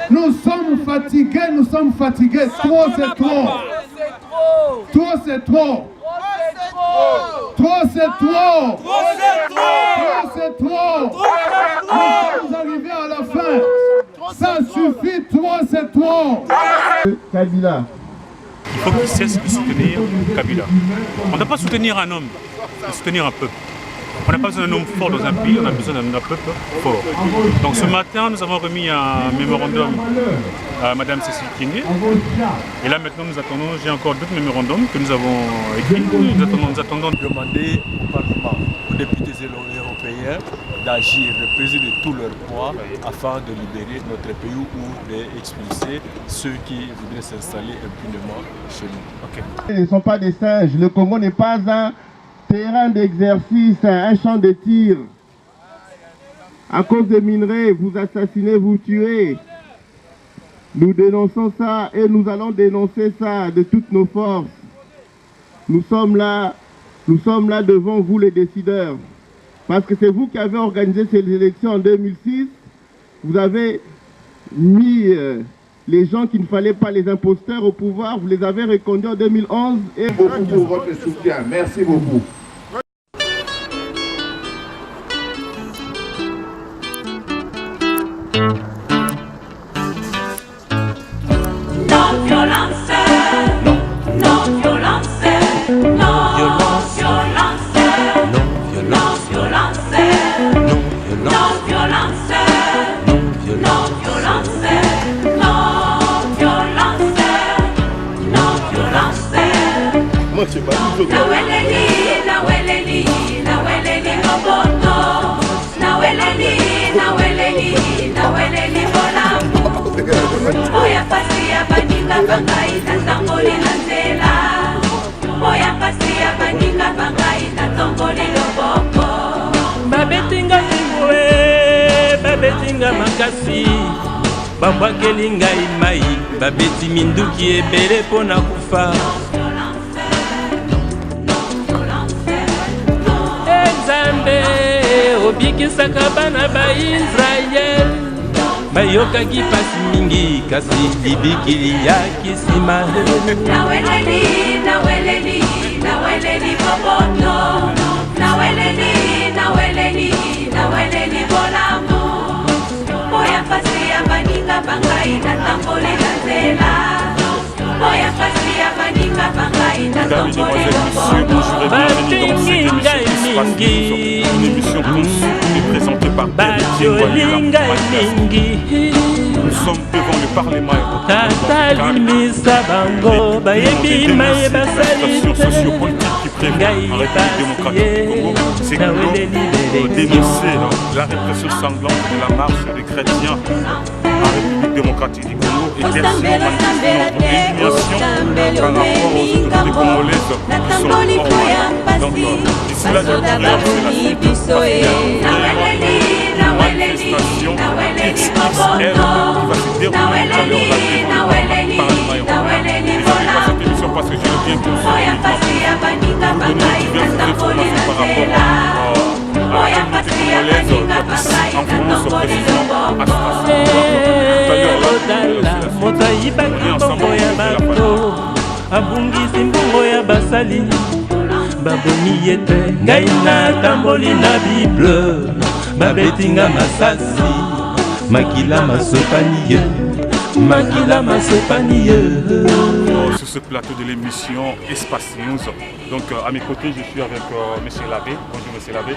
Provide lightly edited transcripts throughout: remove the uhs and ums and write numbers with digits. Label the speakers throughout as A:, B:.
A: Nous sommes fatigués, nous sommes fatigués. Trop, c'est trop. Trop, c'est trop. Trop, c'est trop. Trop, c'est trop. Nous sommes arrivés à la fin. Ça suffit, trop, c'est trop. Kabila.
B: Il faut qu'ils cessent de soutenir Kabila. On ne doit pas soutenir un homme, mais soutenir un peuple. On n'a pas besoin d'un homme fort dans un pays, on a besoin d'un peuple fort. Donc ce matin, nous avons remis un mémorandum à Mme Cécile Kyenge. Et là maintenant, nous attendons, j'ai encore d'autres mémorandums que nous avons écrits. Nous attendons
C: de demander au Parlement, aux députés européens, d'agir, de peser de tout leur poids afin de libérer notre pays ou d'expulser ceux qui voudraient s'installer impunément chez nous.
A: Ils ne sont pas des singes. Le Congo n'est pas un terrain d'exercice, un champ de tir. À cause des minerais, vous assassinez, vous tuez. Nous dénonçons ça et nous allons dénoncer ça de toutes nos forces. Nous sommes là devant vous les décideurs. Parce que c'est vous qui avez organisé ces élections en 2006. Vous avez mis les gens qui ne fallait pas, les imposteurs au pouvoir, vous les avez reconduits en 2011. Et beaucoup pour votre soutien. Merci beaucoup.
D: babetinga makasi babwakeli ngai mai babeti minduki ebele mpo na kufa Nzambe obikisaka bana ba Israel bayokaki pasi mingi kasi libikili ya kisima naweleli boboto naweleli bolamu oya pasi ya baninga bangai natamboli na nzela oya pasi ya baninga bangai natamboli
B: une émission conçue et présentée par Bajolinga mingi. Nous sommes devant le Parlement européen. Sociopolitique qui prévaut en République démocratique du Congo, c'est que dénoncer la répression sanglante de la marche des chrétiens en République démocratique du Congo et bien sûr manifester notre indignation par rapport aux autorités congolaises qui sont hors mal. Donc d'ici là, je voudrais lancer la manifestation XXL qui va se dérouler tout à l'heure là devant le Parlement européen. Et je n'ai pas cette émission parce que je l'ai bien conçue pour donner diverses informations par rapport à la communauté congolaise en France, précisément à Strasbourg. Tout à l'heure là,
D: moto ayibaki mbongo ya bato abungisi mbongo ya basali baboni ye te ngai natamboli na bible babetinga masasi makila masopani ye
B: sur ce plateau de l'émission Espace News. Donc à mes côtés je suis avec M. Labbé. Bonjour M. Labbé.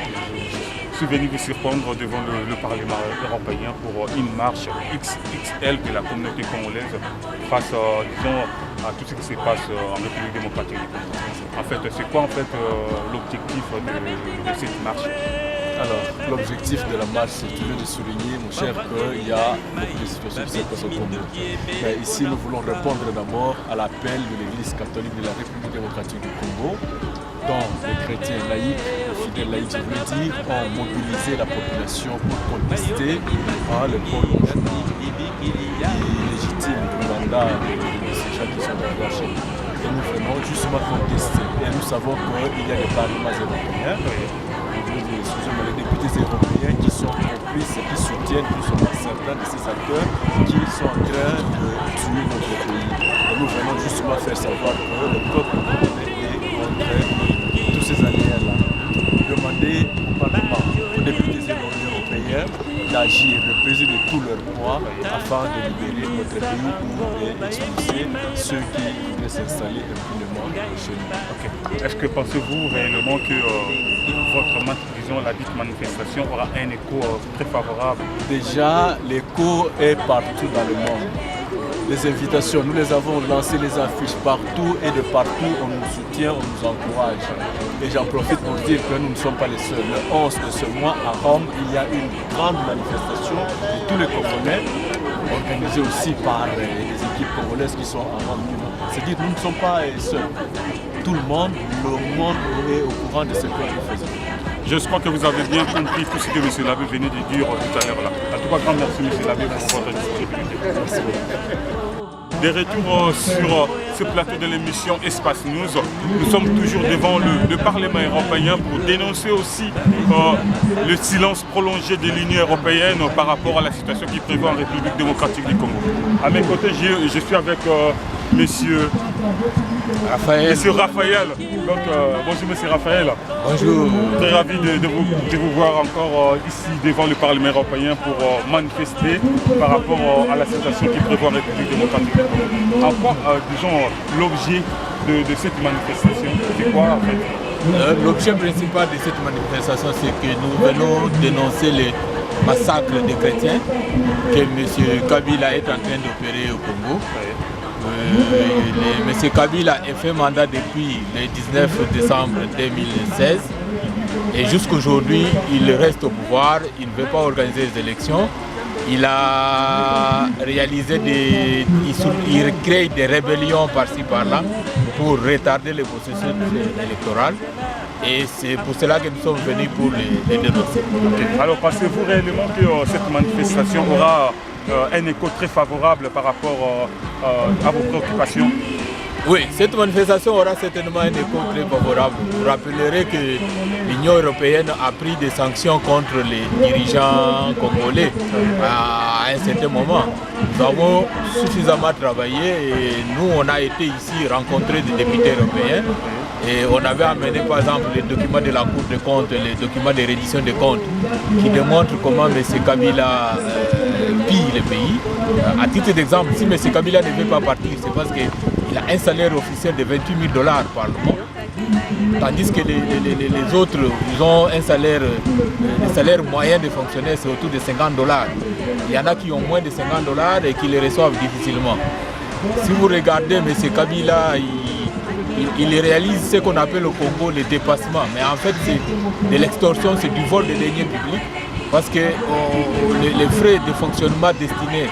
B: Je suis venu vous surprendre devant le Parlement européen pour une marche XXL de la communauté congolaise face disons, à tout ce qui se passe en République démocratique du Congo. En fait, c'est quoi en fait l'objectif de cette marche?
C: Alors, l'objectif de la marche, c'est toujours de souligner, mon cher, qu'il y a beaucoup de situations qui se passent au Congo. Mais ici, nous voulons répondre d'abord à l'appel de l'Église catholique de la République démocratique du Congo, dont les chrétiens laïcs, les fidèles laïcs, je veux dire, ont mobilisé la population pour contester le prolongement illégitime du mandat de ces gens qui sont dans chez nous. Et nous voulons justement contester. Et nous savons qu'il y a des parlements européens les députés européens qui sont complices et qui soutiennent plus ou moins certains de ces acteurs qui sont en train de tuer notre pays. Et nous venons justement faire savoir que le peuple est contre tous ces aléas-là. Demander au Parlement, aux députés européens, d'agir, de peser de tout leur poids afin de libérer notre pays et expulser ceux qui voudraient s'installer impunément chez nous.
B: Okay. Est-ce que pensez-vous réellement que votre prison, la dite manifestation, aura un écho très favorable?
C: Déjà, l'écho est partout dans le monde. Les invitations, nous les avons lancées, les affiches partout et de partout, on nous soutient, on nous encourage. Et j'en profite pour dire que nous ne sommes pas les seuls. Le 11 de ce mois, à Rome, il y a une grande manifestation de tous les Congolais, organisée aussi par les équipes congolaises qui sont à Rome. C'est-à-dire que nous ne sommes pas seuls. Tout le monde est au courant de ce que nous faisons.
B: J'espère que vous avez bien compris tout ce que M. Labbé venait de dire tout à l'heure là. En tout cas, grand merci M. Labbé pour votre disponibilité.
C: Merci.
B: De retour sur ce plateau de l'émission Espace News, nous sommes toujours devant le Parlement européen pour dénoncer aussi le silence prolongé de l'Union européenne par rapport à la situation qui prévaut en République démocratique du Congo. À mes côtés, je suis avec Monsieur Raphaël. Donc, bonjour Monsieur Raphaël.
E: Bonjour.
B: Très ravi de vous voir encore ici devant le Parlement européen pour manifester par rapport à la situation qui prévaut en République démocratique. En quoi, disons, l'objet de cette manifestation, c'est quoi en fait?
E: L'objet principal de cette manifestation, c'est que nous venons dénoncer les massacres des chrétiens que M. Kabila est en train d'opérer au Congo. M. Kabila a fait mandat depuis le 19 décembre 2016 et jusqu'aujourd'hui il reste au pouvoir, il ne veut pas organiser les élections. Il a réalisé il crée des rébellions par-ci par-là pour retarder le processus électoral. Et c'est pour cela que nous sommes venus pour les dénoncer.
B: Okay. Alors pensez-vous réellement que cette manifestation aura un écho très favorable par rapport à vos préoccupations?
E: Oui, cette manifestation aura certainement un écho très favorable. Vous rappellerez que l'Union européenne a pris des sanctions contre les dirigeants congolais à un certain moment. Nous avons suffisamment travaillé et nous, on a été ici rencontrer des députés européens et on avait amené par exemple les documents de la Cour des comptes, les documents de reddition des comptes qui démontrent comment M. Kabila pille le pays. À titre d'exemple, si M. Kabila ne veut pas partir, c'est parce qu'il a un salaire officiel de $28 000 par mois, tandis que les autres, ils ont un salaire, le salaire moyen des fonctionnaires, c'est autour de $50. Il y en a qui ont moins de $50 et qui les reçoivent difficilement. Si vous regardez M. Kabila, il réalise ce qu'on appelle au Congo le dépassement, mais en fait c'est de l'extorsion, c'est du vol de deniers publics, parce que les frais de fonctionnement destinés,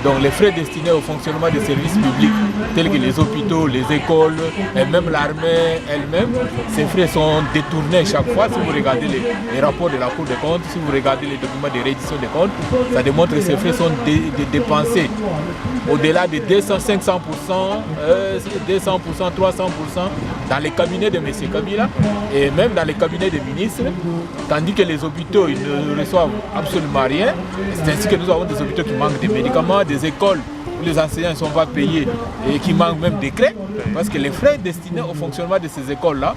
E: donc les frais destinés au fonctionnement des services publics tels que les hôpitaux, les écoles et même l'armée elle-même, ces frais sont détournés chaque fois. Si vous regardez les rapports de la Cour des comptes, si vous regardez les documents de reddition des comptes, ça démontre que ces frais sont dépensés au-delà de 200, 500%, 200%, 300% dans les cabinets de M. Kabila et même dans les cabinets des ministres, tandis que les hôpitaux ils ne reçoivent absolument rien. C'est ainsi que nous avons des hôpitaux qui manquent de médicaments, des écoles où les enseignants ne sont pas payés et qui manquent même des crèches, parce que les frais destinés au fonctionnement de ces écoles-là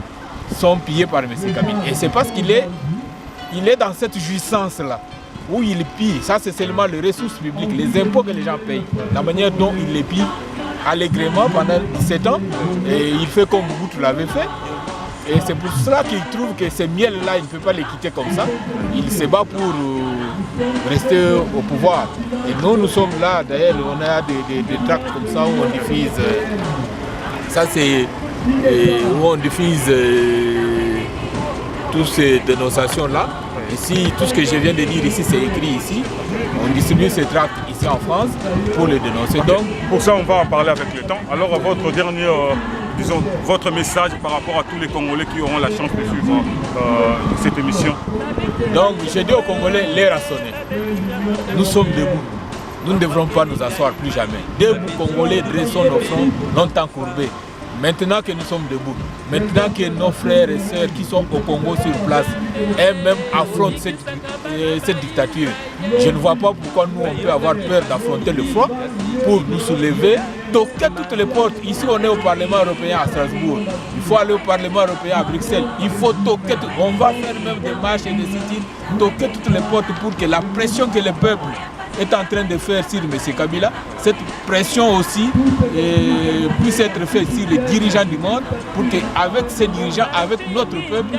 E: sont payés par M. Kabila. Et c'est parce qu'il est dans cette jouissance-là, où il pille, ça c'est seulement les ressources publiques, les impôts que les gens payent, la manière dont il les pille allègrement pendant 17 ans, et il fait comme Mobutu l'avait fait. Et c'est pour cela qu'il trouve que ces miels-là, il ne peut pas les quitter comme ça. Il se bat pour rester au pouvoir. Et nous sommes là, d'ailleurs, on a des tracts comme ça où on diffuse, ça c'est où on diffuse toutes ces dénonciations-là. Ici, tout ce que je viens de dire ici, c'est écrit ici. On distribue ces tracts ici en France pour les dénoncer.
B: Okay. Donc, pour ça, on va en parler avec le temps. Alors, votre dernier, disons, votre message par rapport à tous les Congolais qui auront la chance de suivre cette émission.
E: Donc, je dis aux Congolais, l'heure a sonné. Nous sommes debout. Nous ne devrons pas nous asseoir plus jamais. Debout, Congolais, dressons nos fronts, longtemps courbés. Maintenant que nous sommes debout, maintenant que nos frères et sœurs qui sont au Congo sur place eux-mêmes affrontent cette dictature, je ne vois pas pourquoi nous on peut avoir peur d'affronter le front pour nous soulever, toquer toutes les portes. Ici on est au Parlement européen à Strasbourg, il faut aller au Parlement européen à Bruxelles, il faut toquer, on va faire même des marches et des sit-ins, toquer toutes les portes pour que la pression que le peuple est en train de faire sur M. Kabila, cette pression aussi puisse être faite sur les dirigeants du monde pour qu'avec ces dirigeants, avec notre peuple,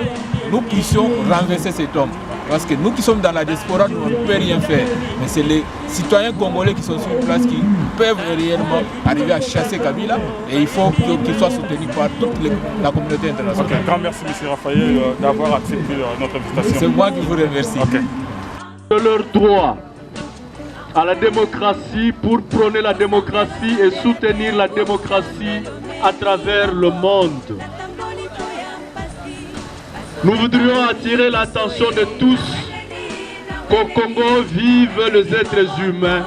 E: nous puissions renverser cet homme. Parce que nous qui sommes dans la diaspora, nous ne pouvons rien faire. Mais c'est les citoyens congolais qui sont sur place qui peuvent réellement arriver à chasser Kabila et il faut qu'il soit soutenu par toute la communauté internationale.
B: Okay. Grand merci M. Raphaël d'avoir accepté notre invitation.
E: C'est moi qui vous remercie.
B: Okay.
F: De leur droit à la démocratie pour prôner la démocratie et soutenir la démocratie à travers le monde. Nous voudrions attirer l'attention de tous qu'au Congo vivent les êtres humains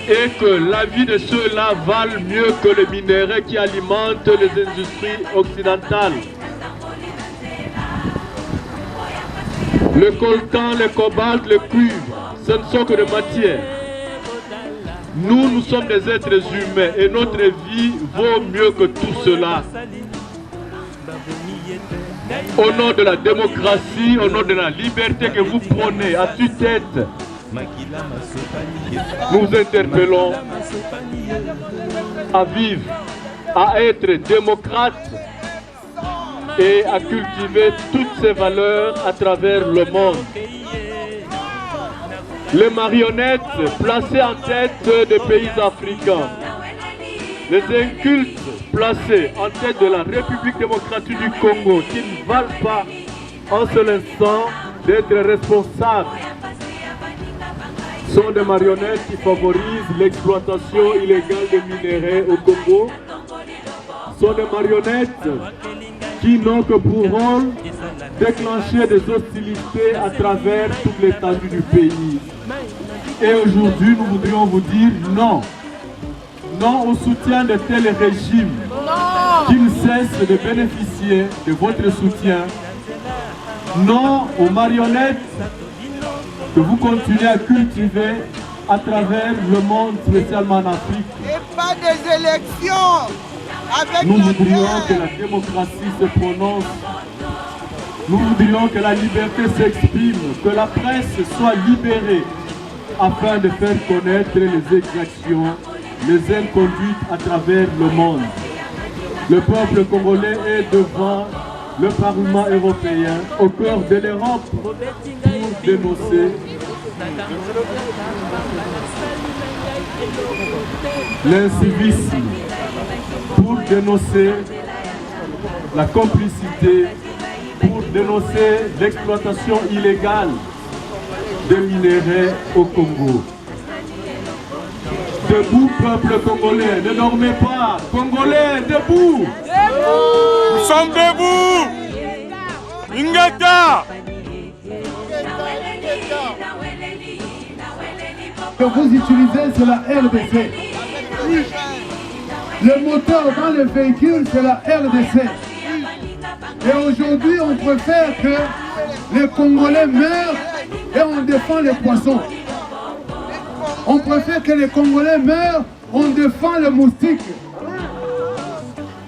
F: et que la vie de ceux-là valent mieux que les minéraux qui alimentent les industries occidentales. Le coltan, le cobalt, le cuivre, ce ne sont que des matières. Nous sommes des êtres humains et notre vie vaut mieux que tout cela. Au nom de la démocratie, au nom de la liberté que vous prônez à tue-tête, nous vous interpellons à vivre, à être démocrate et à cultiver toutes ces valeurs à travers le monde. Les marionnettes placées en tête des pays africains, les incultes placés en tête de la République démocratique du Congo qui ne valent pas un seul instant d'être responsables, sont des marionnettes qui favorisent l'exploitation illégale des minéraux au Congo, sont des marionnettes qui n'ont que pour rôle déclencher des hostilités à travers toute l'étendue du pays. Et aujourd'hui, nous voudrions vous dire non. Non au soutien de tels régimes qui ne cessent de bénéficier de votre soutien. Non aux marionnettes que vous continuez à cultiver à travers le monde, spécialement en Afrique.
G: Et pas des élections avec
F: nous voudrions que la démocratie se prononce. Nous voudrions que la liberté s'exprime, que la presse soit libérée afin de faire connaître les exactions, les inconduites à travers le monde. Le peuple congolais est devant le Parlement européen, au cœur de l'Europe, pour dénoncer l'incivisme, pour dénoncer la complicité, pour dénoncer l'exploitation illégale des minéraux au Congo. Debout, peuple congolais, ne dormez pas. Congolais, debout.
B: Nous sommes debout. Ingata.
H: Que vous utilisez, c'est la RDC. Le moteur dans le véhicule, c'est la RDC. Et aujourd'hui, on préfère que les Congolais meurent et on défend les poissons. On préfère que les Congolais meurent, on défend les moustiques.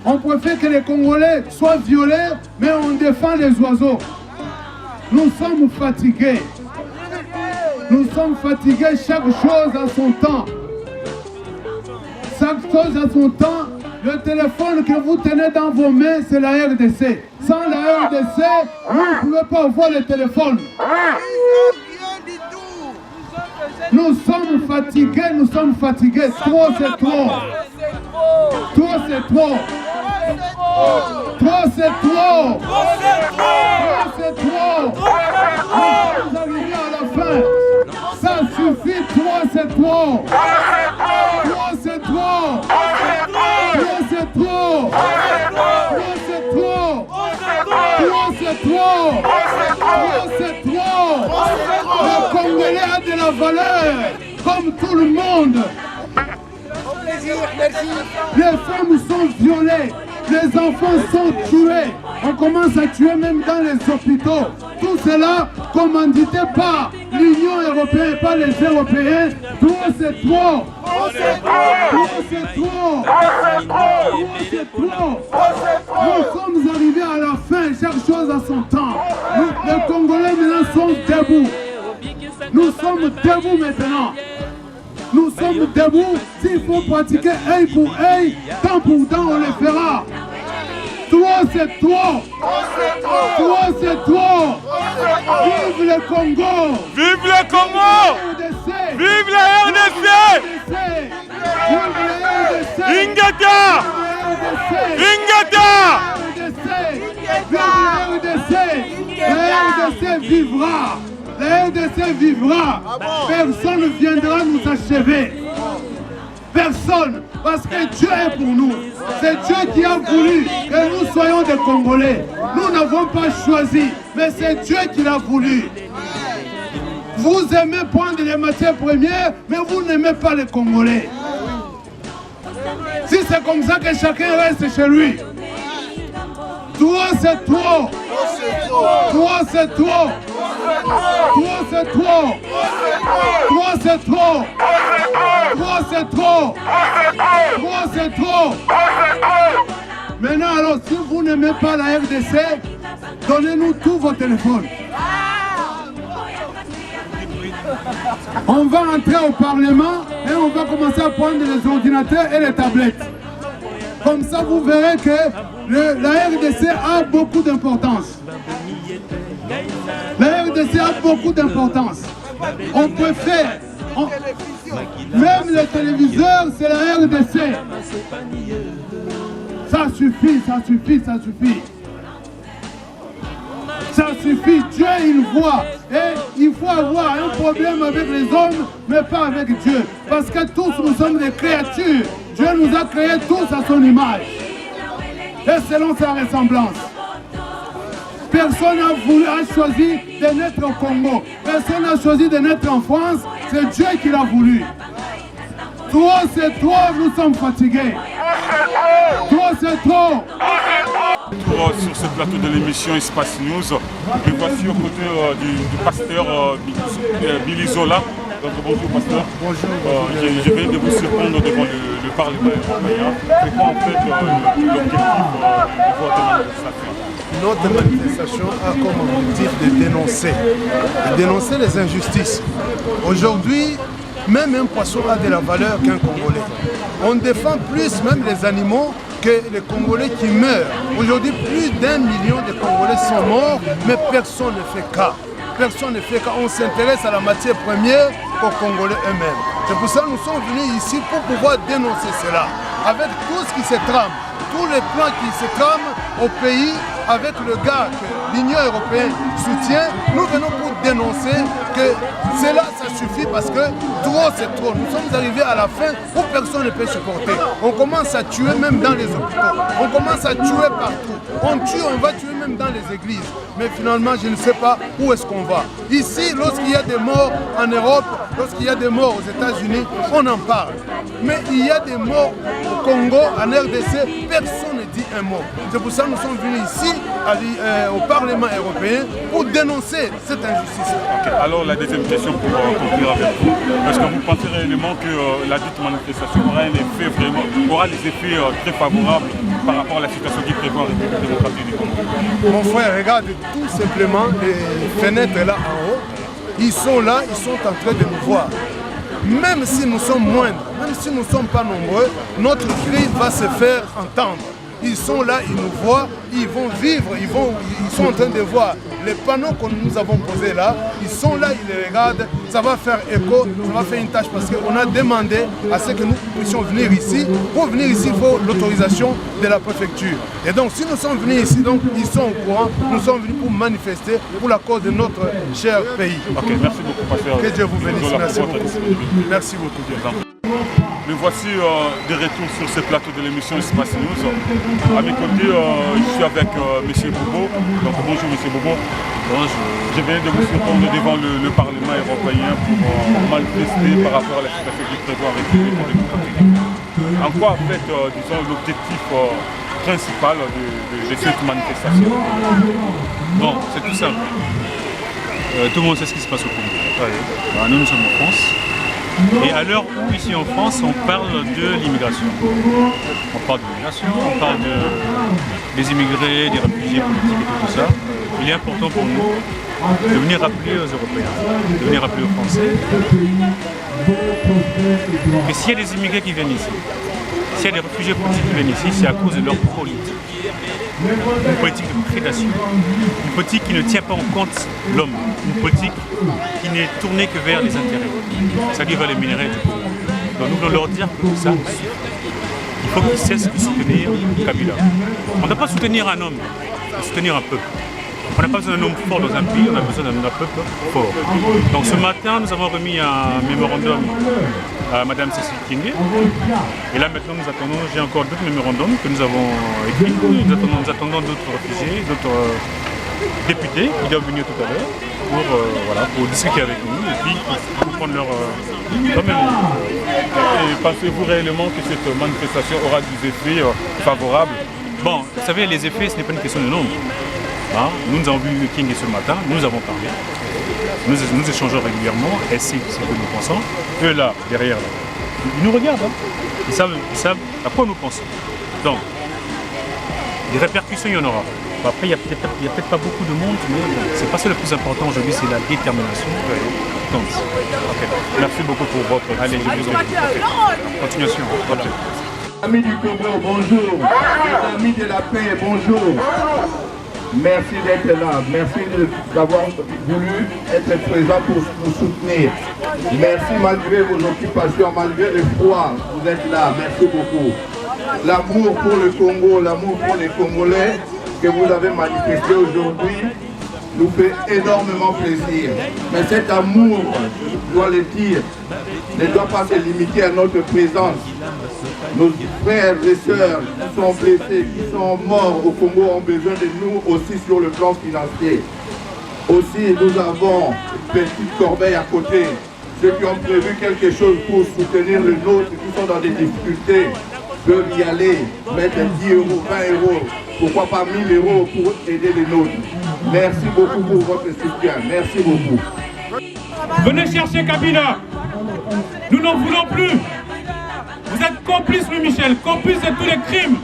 H: On préfère que les Congolais soient violés, mais on défend les oiseaux. Nous sommes fatigués. Nous sommes fatigués, chaque chose à son temps. Chaque chose à son temps. Le téléphone que vous tenez dans vos mains, c'est la RDC. Sans la RDC, vous ne pouvez pas voir le téléphone. Nous sommes fatigués, nous sommes fatigués. Trop, c'est trop. Trop, c'est trop. Trop, c'est trop. Trop, c'est trop. Vous arrivez à la fin. Ça suffit, trop, c'est trop. Trop, c'est trop. Trop, c'est trop. Trop, c'est trop. Trop, c'est trop. Trop, c'est trop. Le Congolais a de la valeur, comme tout le monde. Les femmes sont violées. Les enfants sont tués. On commence à tuer même dans les hôpitaux. Tout cela commandité par l'Union européenne, par les Européens. Tout c'est trop. Nous sommes arrivés à la fin, chaque chose à son temps. Les Congolais maintenant sont debout. Nous sommes debout maintenant. Nous sommes debout. S'il faut pratiquer œil pour œil, temps pour temps, on le fera. Toi, c'est toi. Toi, c'est toi. Vive le Congo.
B: Vive le Congo. Vive la RDC. Ingata. Ingata.
H: La RDC vivra. La RDC vivra. Personne ne viendra nous achever. Personne. Parce que Dieu est pour nous. C'est Dieu qui a voulu que nous soyons des Congolais. Nous n'avons pas choisi, mais c'est Dieu qui l'a voulu. Vous aimez prendre les matières premières, mais vous n'aimez pas les Congolais. Si c'est comme ça que chacun reste chez lui. Toi, c'est toi. Toi, c'est toi. Toi, c'est toi. Toi, c'est toi. Toi, c'est trop. Toi, c'est trop. Maintenant, alors, si vous n'aimez pas la RDC, donnez-nous tous vos téléphones. On va entrer au Parlement et on va commencer à prendre les ordinateurs et les tablettes. Comme ça, vous verrez que la RDC a beaucoup d'importance. La RDC a beaucoup d'importance. On peut faire... Même les téléviseurs, c'est la RDC. Ça suffit, ça suffit, ça suffit. Ça suffit, Dieu il voit. Et il faut avoir un problème avec les hommes, mais pas avec Dieu. Parce que tous nous sommes des créatures. Dieu nous a créés tous à son image. Et selon sa ressemblance. Personne n'a choisi de naître au Congo. Personne n'a choisi de naître en France. C'est Dieu qui l'a voulu. Toi, c'est toi, nous sommes fatigués. Toi, c'est toi.
B: Sur ce plateau de l'émission Espace News, me voici aux côtés du pasteur Billy Zola. Donc, bonjour pasteur. Bonjour. Je viens de vous surprendre devant le Parlement européen. C'est quoi en fait l'objectif de votre manifestation?
I: Notre manifestation a comme objectif de dénoncer les injustices. Aujourd'hui, même un poisson a de la valeur qu'un Congolais. On défend plus même les animaux que les Congolais qui meurent. Aujourd'hui, plus d'1 million de Congolais sont morts, mais personne ne fait cas. Personne ne fait cas. On s'intéresse à la matière première aux Congolais eux-mêmes. C'est pour ça que nous sommes venus ici pour pouvoir dénoncer cela. Avec tout ce qui se trame, tous les plans qui se trament au pays, avec le gars que l'Union européenne soutient, nous venons pour dénoncer que cela, ça suffit parce que trop c'est trop. Nous sommes arrivés à la fin où personne ne peut supporter. On commence à tuer même dans les hôpitaux. On commence à tuer partout. On tue, on va tuer même dans les églises. Mais finalement, je ne sais pas où est-ce qu'on va. Ici, lorsqu'il y a des morts en Europe, lorsqu'il y a des morts aux États-Unis, on en parle. Mais il y a des morts au Congo, en RDC, personne ne dit un mot. C'est pour ça que nous sommes venus ici au Parlement européen pour dénoncer cette injustice.
B: Okay. Alors la deuxième question pour conclure avec vous. Est-ce que vous pensez réellement que la dite manifestation aura des effets très favorables par rapport à la situation qui prévaut en République démocratique du Congo?
I: Mon frère, regarde tout simplement les fenêtres là en haut. Ils sont là, ils sont en train de nous voir. Même si nous sommes moindres, même si nous ne sommes pas nombreux, notre cri va se faire entendre. Ils sont là, ils nous voient, ils vont vivre, ils sont en train de voir les panneaux que nous avons posés là. Ils sont là, ils les regardent, ça va faire écho, ça va faire une tâche parce qu'on a demandé à ce que nous puissions venir ici. Pour venir ici, il faut l'autorisation de la préfecture. Et donc, si nous sommes venus ici, donc ils sont au courant, nous sommes venus pour manifester pour la cause de notre cher pays.
B: Ok, merci beaucoup, pasteur.
I: Que Dieu vous bénisse. Merci beaucoup. Merci beaucoup.
B: Me voici de retour sur ce plateau de l'émission Espace News. À mes côtés, je suis avec M. Bobo. Donc bonjour M. Bobo. Bonjour. Je viens de vous surprendre devant le Parlement européen pour manifester par rapport à la situation qui prévaut en République démocratique. En quoi, en fait, disons, l'objectif principal de cette manifestation? Bon, c'est tout simple. Tout le monde sait ce qui se passe au Congo. Nous sommes en France. Et à l'heure où, ici en France, on parle de l'immigration. On parle de l'immigration, on parle des immigrés, des réfugiés politiques et tout ça. Il est important pour nous de venir rappeler aux Européens, de venir rappeler aux Français que s'il y a des immigrés qui viennent ici, s'il y a des réfugiés politiques qui viennent ici, c'est à cause de leur politique. Une politique de prédation, une politique qui ne tient pas en compte l'homme, une politique qui n'est tournée que vers les intérêts, c'est-à-dire vers les minéraux du Congo. Donc nous voulons leur dire que ça suffit. Il faut qu'ils cessent de soutenir Kabila. On ne doit pas soutenir un homme, on doit soutenir un peuple. On n'a pas besoin d'un homme fort dans un pays, on a besoin d'un peuple fort. Donc ce matin, nous avons remis un mémorandum à Mme Cécile Kyenge. Et là maintenant, nous attendons, j'ai encore d'autres mémorandums que nous avons écrits. Nous attendons d'autres réfugiés, d'autres députés qui doivent venir tout à l'heure pour discuter avec nous et puis pour prendre leur mémorandum.
F: Et pensez-vous réellement que cette manifestation aura des effets favorables?
B: Bon, vous savez, les effets, ce n'est pas une question de nombre. Nous avons vu Kyenge ce matin, nous avons parlé, nous échangeons régulièrement, et c'est ce que nous pensons. Eux là, derrière, là, ils nous regardent, ils savent à quoi nous pensons. Donc, des répercussions, il y en aura. Après, il n'y a peut-être pas beaucoup de monde, mais bon, c'est pas ça le plus important aujourd'hui, c'est la détermination. Donc, okay.
F: Merci beaucoup pour votre...
B: Allez, je vous en prie. Okay. Continuation. Voilà.
A: Amis du Congo, bonjour. Les amis de la paix, bonjour. Merci d'être là, merci d'avoir voulu être présent pour nous soutenir. Merci malgré vos occupations, malgré le froid, vous êtes là, merci beaucoup. L'amour pour le Congo, l'amour pour les Congolais que vous avez manifesté aujourd'hui nous fait énormément plaisir. Mais cet amour, je dois le dire, ne doit pas se limiter à notre présence. Nos frères et sœurs qui sont blessés, qui sont morts au Congo ont besoin de nous aussi sur le plan financier. Aussi, nous avons une petite corbeille à côté. Ceux qui ont prévu quelque chose pour soutenir le nôtre, qui sont dans des difficultés, peuvent y aller, mettre 10 euros, 20 euros, pourquoi pas 1000 euros pour aider les nôtres. Merci beaucoup pour votre soutien. Merci beaucoup.
J: Venez chercher Kabila. Nous n'en voulons plus. Vous êtes complices, Louis Michel, complices de tous les crimes,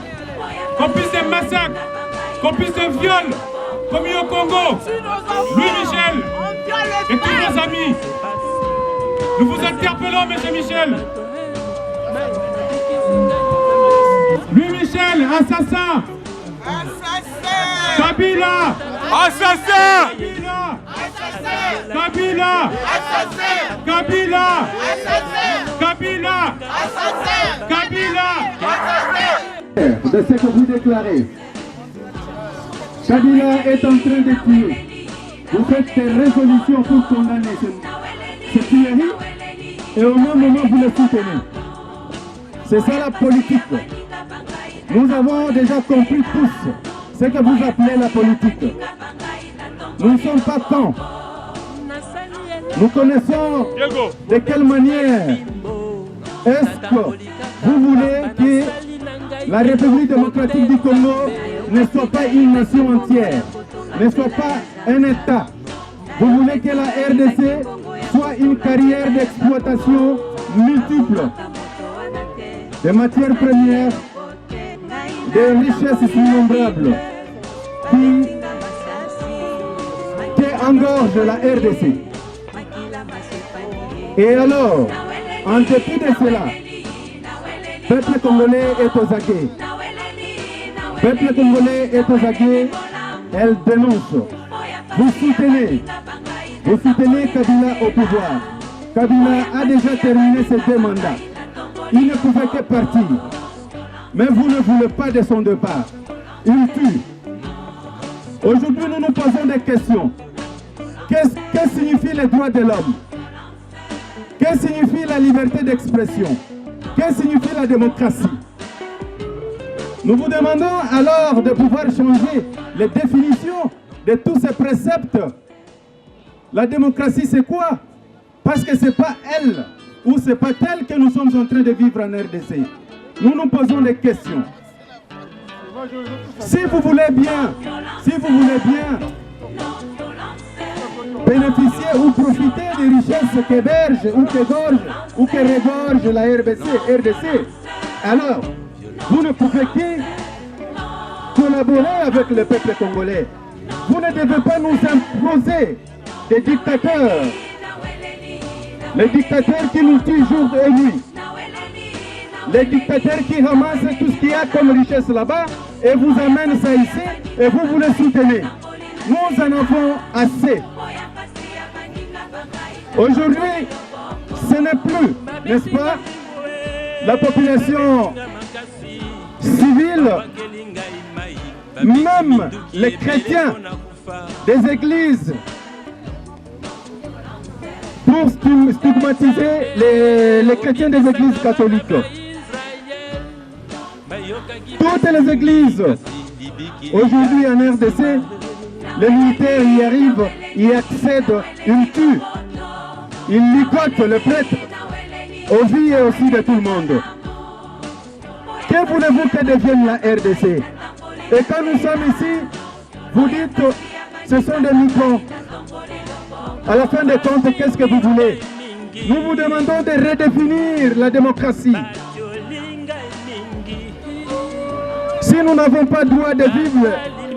J: complices des massacres, complices de viols commis au Congo. Louis Michel et tous nos amis. Nous vous interpellons, M. Michel. Louis Michel, assassin. Kabila.
E: Assassin.
J: Kabila. Kabila. Kabila. Kabila.
H: De ce que vous déclarez, Kabila est en train de tuer. Vous faites des résolutions pour condamner ce tuerie et au même moment vous le soutenez. C'est ça la politique. Nous avons déjà compris tous ce que vous appelez la politique. Nous ne sommes pas cons. Nous connaissons de quelle manière est-ce que vous voulez que la République démocratique du Congo ne soit pas une nation entière, ne soit pas un État. Vous voulez que la RDC soit une carrière d'exploitation multiple des matières premières, des richesses innombrables qui engorgent la RDC. Et alors, en dépit de cela, le peuple congolais est aux aguets. Le peuple congolais est aux aguets, elle dénonce. Vous soutenez Kabila au pouvoir. Kabila a déjà terminé ses 2 mandats. Il ne pouvait que partir. Mais vous ne voulez pas de son départ. Il tue. Aujourd'hui, nous nous posons des questions. Que signifie les droits de l'homme? Que signifie la liberté d'expression? Que signifie la démocratie? Nous vous demandons alors de pouvoir changer les définitions de tous ces préceptes. La démocratie, c'est quoi? Parce que ce n'est pas elle ou ce n'est pas tel que nous sommes en train de vivre en RDC.
K: nous nous posons des questions. Si vous voulez bien bénéficier ou profiter des richesses qu'héberge ou qu'égorge ou que regorge la RDC, alors vous ne pouvez que collaborer avec le peuple congolais. Vous ne devez pas nous imposer des dictateurs. Les dictateurs qui nous tuent jour et nuit. Les dictateurs qui ramassent tout ce qu'il y a comme richesse là-bas et vous amènent ça ici et vous les soutenez. Nous en avons assez. Aujourd'hui, ce n'est plus, n'est-ce pas, la population civile, même les chrétiens des églises, pour stigmatiser les chrétiens des églises catholiques. Toutes les églises, aujourd'hui en RDC, les militaires y arrivent, y accèdent, ils tuent, ils ligotent le prêtre aux vies et aussi de tout le monde. Que voulez-vous que devienne la RDC? Et quand nous sommes ici, vous dites, ce sont des migrants. À la fin des comptes, qu'est-ce que vous voulez? Nous vous demandons de redéfinir la démocratie. Si nous n'avons pas droit de vivre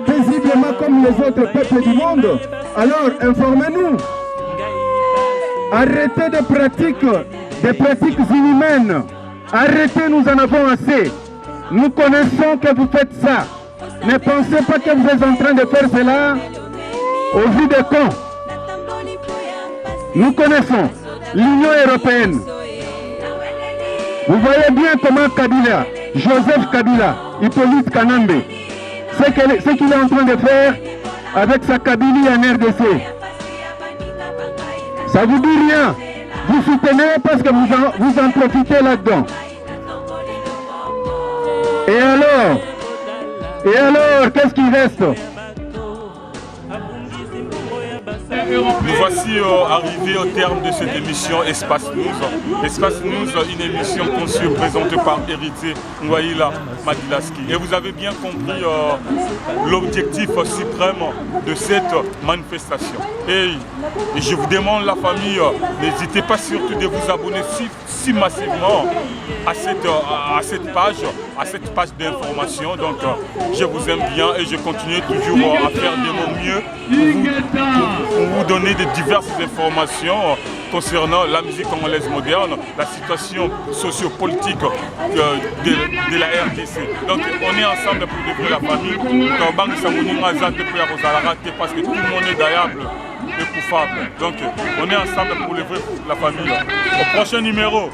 K: paisiblement comme les autres peuples du monde, alors informez-nous. Arrêtez des pratiques inhumaines. Arrêtez, nous en avons assez. Nous connaissons que vous faites ça. Ne pensez pas que vous êtes en train de faire cela au vu des cons. Nous connaissons l'Union européenne. Vous voyez bien comment Kabila, Joseph Kabila, Hippolyte Kanambe, ce qu'il est en train de faire avec sa Kabylie en RDC. Ça vous dit rien. Vous soutenez parce que vous en profitez là-dedans. Et alors, qu'est-ce qui reste?
B: Nous voici arrivés au terme de cette émission Espace News. Espace News, une émission conçue et présentée par Héritier Ngwaila Madilaski. Et vous avez bien compris l'objectif suprême de cette manifestation. Et je vous demande, la famille, n'hésitez pas surtout de vous abonner si massivement à cette page d'information. Donc je vous aime bien et je continue toujours à faire de mon mieux pour vous donner de diverses informations concernant la musique congolaise moderne, la situation socio-politique de la RDC. Donc on est ensemble pour développer la famille. Parce que tout le monde est gaillable et coupable. Donc on est ensemble pour lever la famille. Au prochain numéro.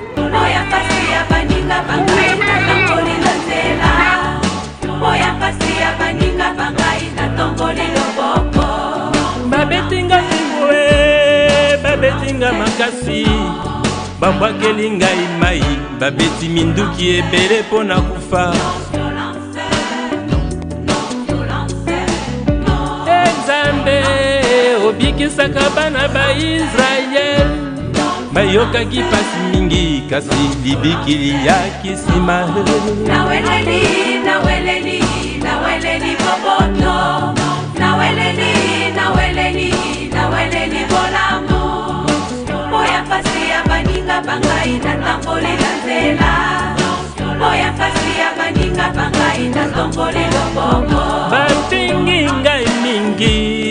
D: Babetinga makasi babwakeli ngai mai babeti minduki ebele mpona kufa Nzambe obikisaka bana ba Israel bayokaki pasi mingi kasi libikili ya kisima naweleli boboto naweleli bolamu moya pasi ya baninga bangai na tamboli la nzela moya pasi ya baninga bangai na tamboli loboko batingi ngai mingi